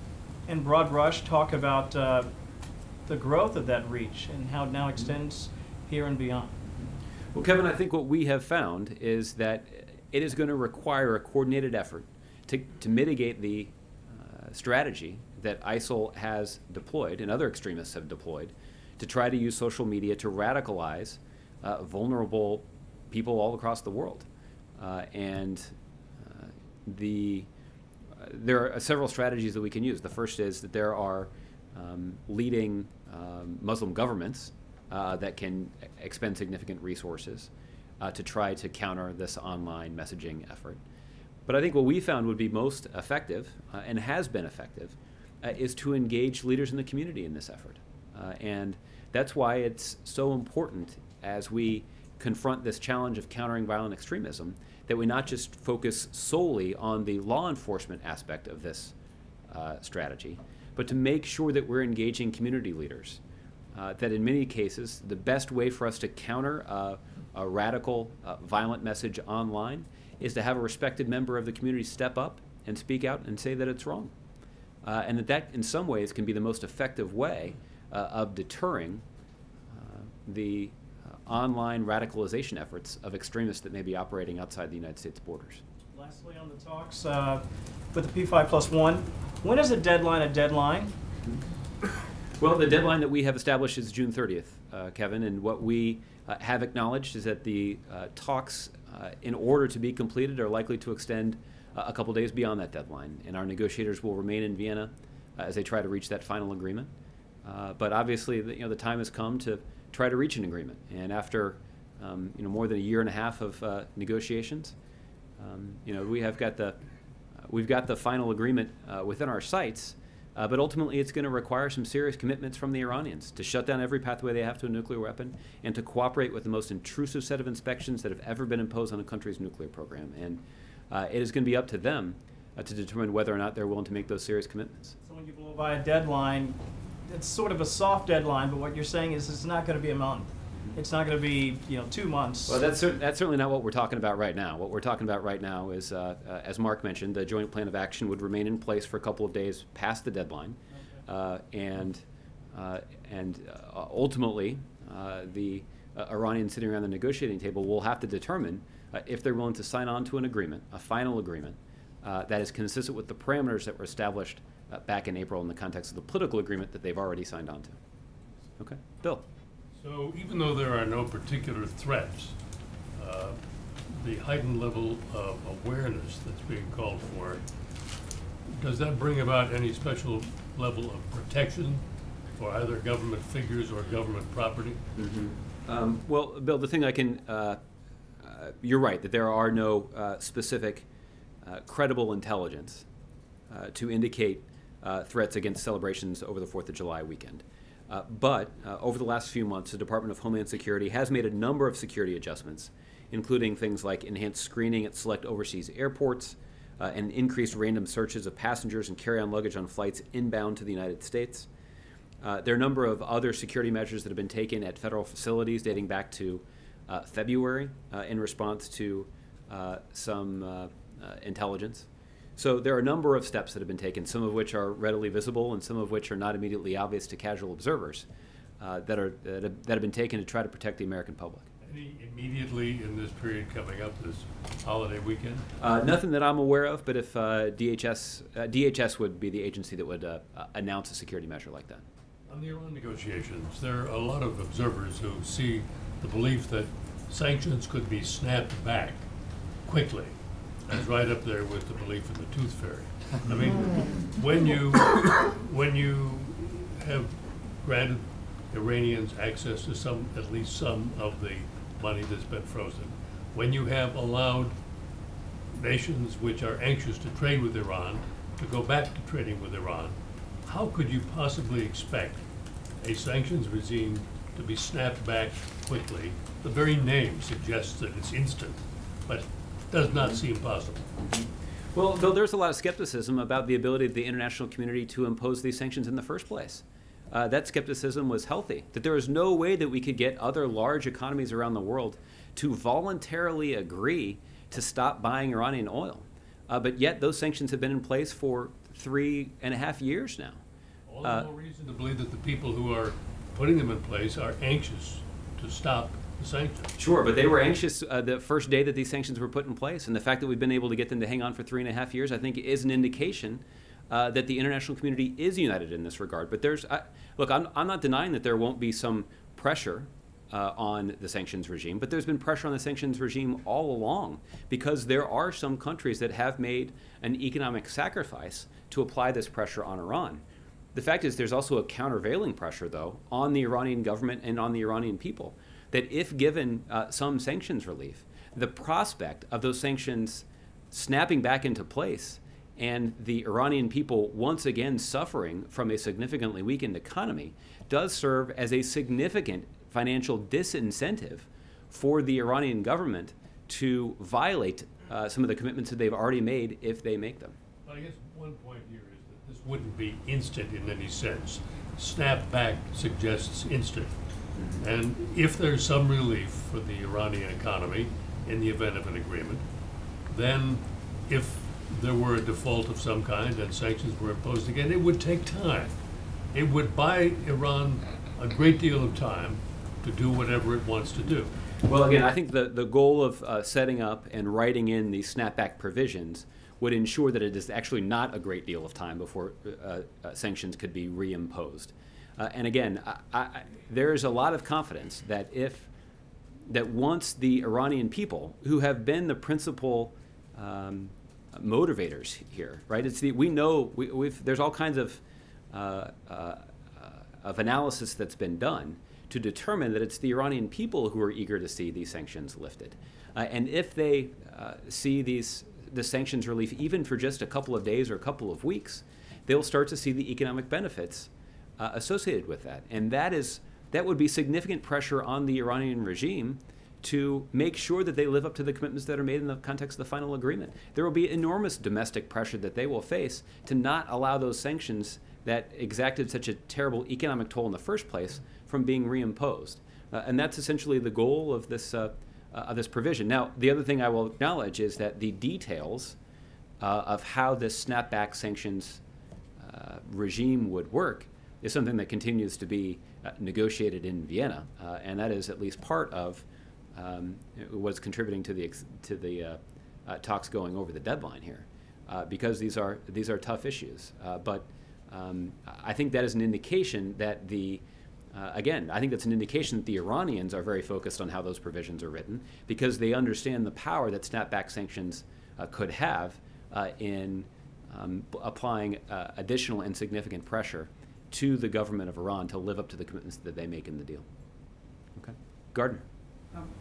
in broad brush, talk about the growth of that reach and how it now extends here and beyond? Well, Kevin, I think what we have found is that it is going to require a coordinated effort to mitigate the strategy that ISIL has deployed and other extremists have deployed to try to use social media to radicalize vulnerable people all across the world. There are several strategies that we can use. The first is that there are leading Muslim governments that can expend significant resources to try to counter this online messaging effort. But I think what we found would be most effective, and has been effective, is to engage leaders in the community in this effort. And that's why it's so important as we confront this challenge of countering violent extremism that we not just focus solely on the law enforcement aspect of this strategy, but to make sure that we're engaging community leaders. That in many cases, the best way for us to counter a radical, violent message online is to have a respected member of the community step up and speak out and say that it's wrong. And that in some ways can be the most effective way of deterring the online radicalization efforts of extremists that may be operating outside the United States borders. Lastly, on the talks with the P5+1, when is a deadline? Well, the deadline that we have established is June 30th, Kevin, and what we have acknowledged is that the talks, in order to be completed, are likely to extend a couple days beyond that deadline, and our negotiators will remain in Vienna as they try to reach that final agreement. But obviously, the time has come to try to reach an agreement, and after more than a year and a half of negotiations, we've got the final agreement within our sights. But ultimately, it's going to require some serious commitments from the Iranians to shut down every pathway they have to a nuclear weapon and to cooperate with the most intrusive set of inspections that have ever been imposed on a country's nuclear program. And it is going to be up to them to determine whether or not they're willing to make those serious commitments. So when you blow by a deadline, it's sort of a soft deadline, but what you're saying is it's not going to be a month. It's not going to be 2 months. Well, that's certainly not what we're talking about right now. What we're talking about right now is, as Mark mentioned, the joint plan of action would remain in place for a couple of days past the deadline, and ultimately, the Iranians sitting around the negotiating table will have to determine if they're willing to sign on to an agreement, a final agreement, that is consistent with the parameters that were established back in April in the context of the political agreement that they've already signed on to. Okay, Bill. So even though there are no particular threats, the heightened level of awareness that's being called for, does that bring about any special level of protection for either government figures or government property? Mm-hmm. Well, Bill, the thing I can, you're right, that there are no specific credible intelligence to indicate threats against celebrations over the 4th of July weekend. But over the last few months, the Department of Homeland Security has made a number of security adjustments, including things like enhanced screening at select overseas airports and increased random searches of passengers and carry-on luggage on flights inbound to the United States. There are a number of other security measures that have been taken at federal facilities dating back to February in response to some intelligence. So there are a number of steps that have been taken, some of which are readily visible and some of which are not immediately obvious to casual observers that have been taken to try to protect the American public. Any immediately in this period coming up, this holiday weekend? Nothing that I'm aware of, but if DHS would be the agency that would announce a security measure like that. On the Iran negotiations, there are a lot of observers who see the belief that sanctions could be snapped back quickly. That's right up there with the belief in the tooth fairy. I mean, when you have granted Iranians access to at least some of the money that's been frozen, when you have allowed nations which are anxious to trade with Iran to go back to trading with Iran, how could you possibly expect a sanctions regime to be snapped back quickly? The very name suggests that it's instant, but does not seem possible. Well, though there's a lot of skepticism about the ability of the international community to impose these sanctions in the first place. That skepticism was healthy, that there was no way that we could get other large economies around the world to voluntarily agree to stop buying Iranian oil. But yet those sanctions have been in place for 3.5 years now. All the more reason to believe that the people who are putting them in place are anxious to stop the sanctions. Sure, but they were anxious the first day that these sanctions were put in place, and the fact that we've been able to get them to hang on for 3.5 years, I think, is an indication that the international community is united in this regard. But look, I'm not denying that there won't be some pressure on the sanctions regime, but there's been pressure on the sanctions regime all along because there are some countries that have made an economic sacrifice to apply this pressure on Iran. The fact is there's also a countervailing pressure, though, on the Iranian government and on the Iranian people, that if given some sanctions relief, the prospect of those sanctions snapping back into place and the Iranian people once again suffering from a significantly weakened economy does serve as a significant financial disincentive for the Iranian government to violate some of the commitments that they've already made if they make them. I guess one point here is that this wouldn't be instant in any sense. Snapback suggests instant. And if there's some relief for the Iranian economy in the event of an agreement, then if there were a default of some kind and sanctions were imposed again, it would take time. It would buy Iran a great deal of time to do whatever it wants to do. Well, again, I think the goal of setting up and writing in these snapback provisions would ensure that it is actually not a great deal of time before sanctions could be reimposed. And again, there is a lot of confidence that once the Iranian people, who have been the principal motivators here, right? We know there's all kinds of analysis that's been done to determine that it's the Iranian people who are eager to see these sanctions lifted, and if they see the sanctions relief, even for just a couple of days or a couple of weeks, they'll start to see the economic benefits associated with that, and that would be significant pressure on the Iranian regime to make sure that they live up to the commitments that are made in the context of the final agreement. There will be enormous domestic pressure that they will face to not allow those sanctions that exacted such a terrible economic toll in the first place from being reimposed. And that's essentially the goal of this provision. Now, the other thing I will acknowledge is that the details of how this snapback sanctions regime would work is something that continues to be negotiated in Vienna, and that is at least part of what's contributing to the talks going over the deadline here, because these are tough issues. But I think that is an indication that I think that's an indication that the Iranians are very focused on how those provisions are written, because they understand the power that snapback sanctions could have in applying additional and significant pressure to the government of Iran to live up to the commitments that they make in the deal. Okay, Gardner.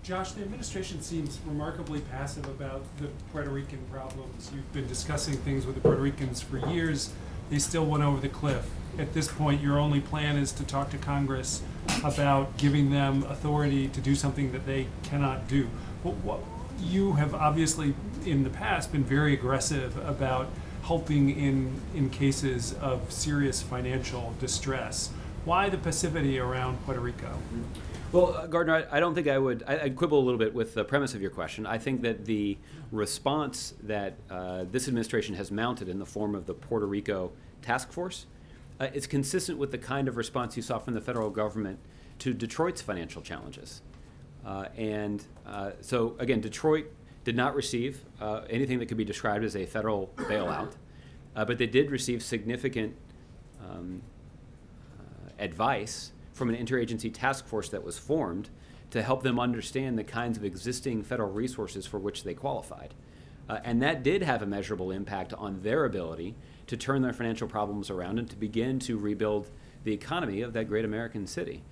Josh, the administration seems remarkably passive about the Puerto Rican problems. You've been discussing things with the Puerto Ricans for years. They still went over the cliff. At this point, your only plan is to talk to Congress about giving them authority to do something that they cannot do. You have obviously, in the past, been very aggressive about helping in cases of serious financial distress. Why the passivity around Puerto Rico? Well, Gardner, I don't think I'd quibble a little bit with the premise of your question. I think that the response that this administration has mounted in the form of the Puerto Rico task force is consistent with the kind of response you saw from the federal government to Detroit's financial challenges. So again, Detroit did not receive anything that could be described as a federal bailout, but they did receive significant advice from an interagency task force that was formed to help them understand the kinds of existing federal resources for which they qualified. And that did have a measurable impact on their ability to turn their financial problems around and to begin to rebuild the economy of that great American city.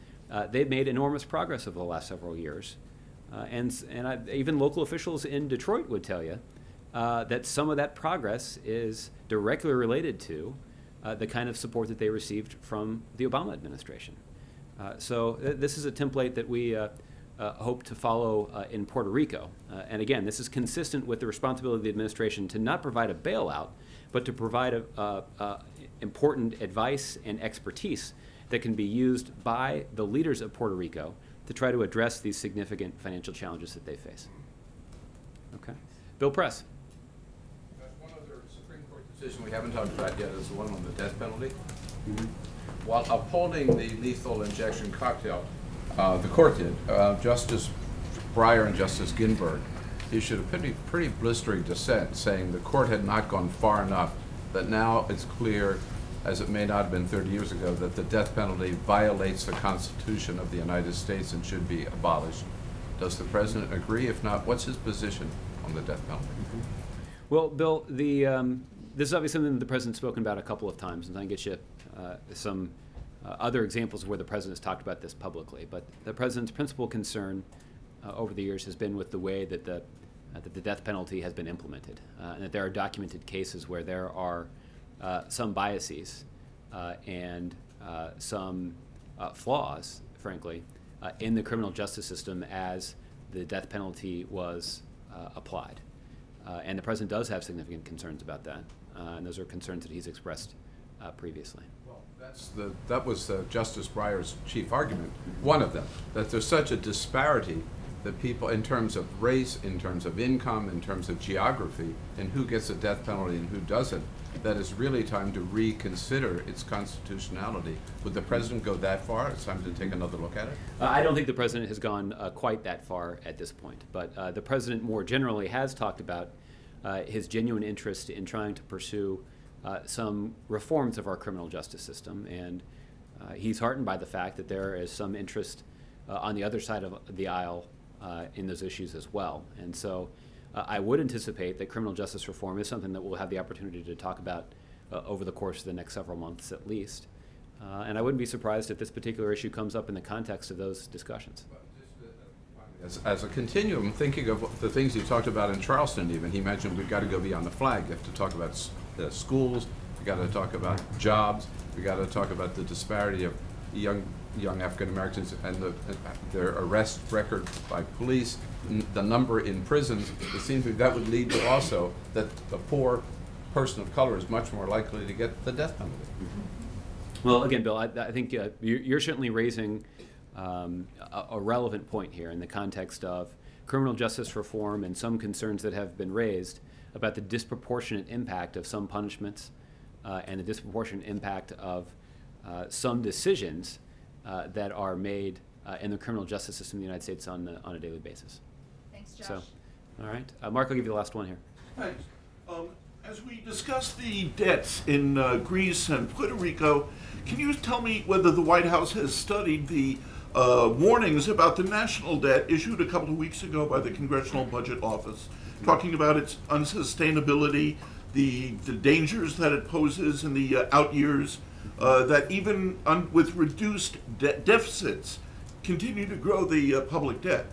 They've made enormous progress over the last several years. Even local officials in Detroit would tell you that some of that progress is directly related to the kind of support that they received from the Obama administration. So this is a template that we hope to follow in Puerto Rico. And again, this is consistent with the responsibility of the administration to not provide a bailout, but to provide important advice and expertise that can be used by the leaders of Puerto Rico to try to address these significant financial challenges that they face. Okay. Bill Press. One other Supreme Court decision we haven't talked about yet is the one on the death penalty. While upholding the lethal injection cocktail, The court did. Justice Breyer and Justice Ginsburg issued a pretty blistering dissent saying the court had not gone far enough, that now it's clear, as it may not have been 30 years ago, that the death penalty violates the Constitution of the United States and should be abolished. Does the President agree? If not, what's his position on the death penalty? Well, Bill, this is obviously something that the President's spoken about a couple of times, and I can get you some other examples of where the President has talked about this publicly. But the President's principal concern over the years has been with the way that the death penalty has been implemented, and that there are documented cases where there are some biases and some flaws, frankly, in the criminal justice system as the death penalty was applied. And the President does have significant concerns about that, and those are concerns that he's expressed previously. Well, that was Justice Breyer's chief argument, one of them, that there's such a disparity that people, in terms of race, in terms of income, in terms of geography, and who gets a death penalty and who doesn't, that it's really time to reconsider its constitutionality. Would the President go that far? It's time to take another look at it? I don't think the President has gone quite that far at this point, but the President more generally has talked about his genuine interest in trying to pursue some reforms of our criminal justice system, and he's heartened by the fact that there is some interest on the other side of the aisle in those issues as well. And so I would anticipate that criminal justice reform is something that we'll have the opportunity to talk about over the course of the next several months at least. And I wouldn't be surprised if this particular issue comes up in the context of those discussions. As a continuum, thinking of the things he talked about in Charleston even, he mentioned we've got to go beyond the flag. You have to talk about schools, we've got to talk about jobs, we've got to talk about the disparity of young African Americans and their arrest record by police, the number in prisons. It seems that would lead to also that the poor person of color is much more likely to get the death penalty. Well, again, Bill, I think you're certainly raising a relevant point here in the context of criminal justice reform and some concerns that have been raised about the disproportionate impact of some punishments and the disproportionate impact of some decisions that are made in the criminal justice system in the United States on a daily basis. Thanks, Josh. So, all right. Mark, I'll give you the last one here. Thanks. As we discuss the debts in Greece and Puerto Rico, can you tell me whether the White House has studied the warnings about the national debt issued a couple of weeks ago by the Congressional Budget Office, talking about its unsustainability, the dangers that it poses in the out years, that even with reduced deficits, continue to grow the public debt?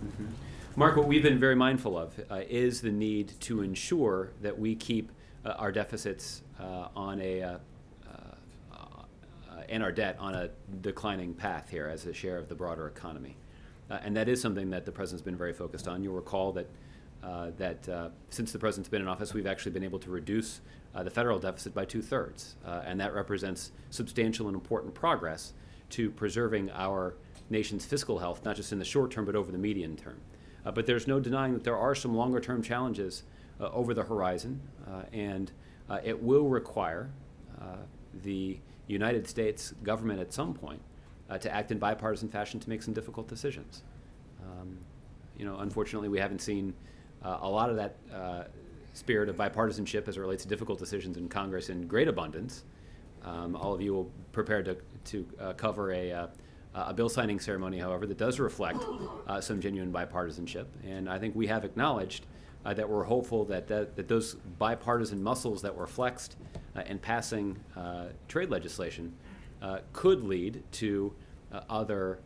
Mark, what we've been very mindful of is the need to ensure that we keep our deficits and our debt on a declining path here as a share of the broader economy. And that is something that the President's been very focused on. You'll recall that since the President's been in office, we've actually been able to reduce the federal deficit by 2/3. And that represents substantial and important progress to preserving our nation's fiscal health, not just in the short term, but over the medium term. But there's no denying that there are some longer-term challenges over the horizon, and it will require the United States government at some point to act in bipartisan fashion to make some difficult decisions. Unfortunately, we haven't seen a lot of that spirit of bipartisanship as it relates to difficult decisions in Congress in great abundance. All of you will prepare to cover a bill signing ceremony, however, that does reflect some genuine bipartisanship. And I think we have acknowledged that we're hopeful that those bipartisan muscles that were flexed in passing trade legislation could lead to other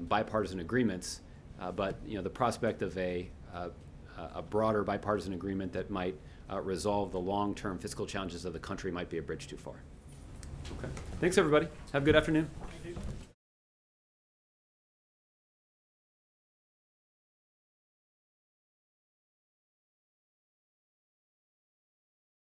bipartisan agreements. But the prospect of a broader bipartisan agreement that might resolve the long-term fiscal challenges of the country might be a bridge too far. Okay. Thanks, everybody. Have a good afternoon.